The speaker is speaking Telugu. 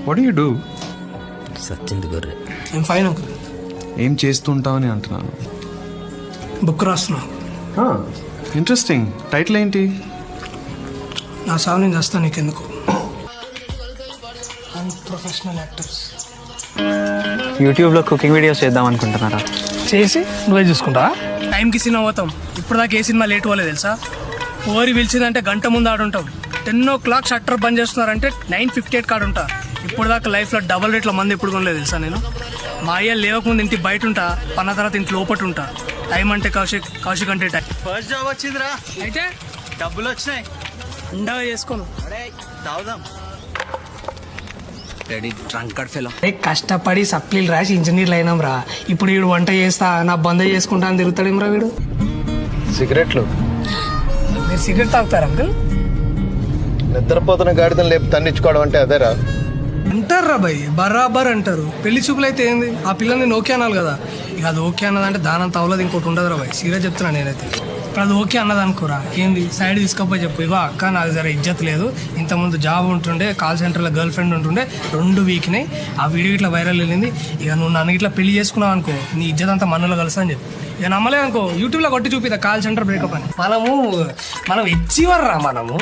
What you do? సచ్చింది గొర్రె. నేను ఫైన్ అంకుల్. ఏం చేస్తుంటావని అంటున్నాను. బుక్ రాస్తున్నా. ఇంట్రెస్టింగ్. టైటిల్ ఏంటి? నా సాగు నేను చేస్తాను నీకెందుకు. అన్ప్రొఫెషనల్ యాక్టర్స్ యూట్యూబ్లో కుకింగ్ వీడియోస్ చేద్దాం అనుకుంటున్నారా? చేసి నువ్వే చూసుకుంటా. టైంకి సినిమా పోతాం. ఇప్పుడు దాకా ఏ సినిమా లేట్ పోలేదు తెలుసా. ఓరి పిలిచిందంటే గంట ముందు ఆడుంటాం. 10 o'clock షట్టర్ బంద్ చేస్తున్నారంటే 9:58 కాడు ఉంటా. ఇప్పుడు దాకా లైఫ్లో డబల్ రేట్ల మంది ఎప్పుడు కొనలేదు తెలుసా నేను. మా అయ్య లేవకముందు ఇంటి బయట ఉంటా, పన్న తర్వాత ఇంటి లోపట ఉంటా. టైం అంటే కౌశిక్, కౌశిక్ అంటే టైం. ఫస్ట్ జాబ్ వచ్చిందిరా, అయితే డబ్బులు వచ్చినాయి. ఉండగా చేసుకోను. తాగుదాం. కష్టపడి సప్లీలు రాసి ఇంజనీర్లు అయినాం రా. ఇప్పుడు వీడు వంట చేస్తా, నా బంద్ చేసుకుంటా అని తిరుగుతాడేమ్రా వీడు. సిగరెట్లు మీరు సిగరెట్ తాగుతారా అంకుల్? నిద్రపోతున్న గాడిదని లేపు తన్నించుకోవడం అంటే అదేరా. అంటారా భయ్, బరాబర్ అంటారు. పెళ్లి చూపులు అయితే ఏంది, ఆ పిల్లల్ని నేను ఓకే అనాలి కదా. ఇక అది ఓకే అన్నదంటే దానంత అవలేదు ఇంకోటి ఉండదురా భయ్. సీరియస్ చెప్తున్నా నేనైతే. ఇప్పుడు అది ఓకే అన్నది అనుకోరా, ఏంది సైడ్ తీసుకపోయి చెప్పు, ఇగో అక్క నాకు జర ఇజ్జత్ లేదు, ఇంతకుముందు జాబ్ ఉంటుండే, కాల్ సెంటర్లో గర్ల్ ఫ్రెండ్ ఉంటుండే, 2 వీక్నాయి, ఆ వీడియో ఇట్లా వైరల్ వెళ్ళింది. ఇక నువ్వు నన్ను ఇట్లా పెళ్లి చేసుకున్నావు అనుకో, నీ ఇజ్జత్ అంతా మనలో కలుసా అని చెప్పి. ఇక నమ్మలేదు అనుకో, యూట్యూబ్లో కొట్టి చూపిదా కాల్ సెంటర్ బ్రేకప్ అని. మనం ఇచ్చివర్రా మనము.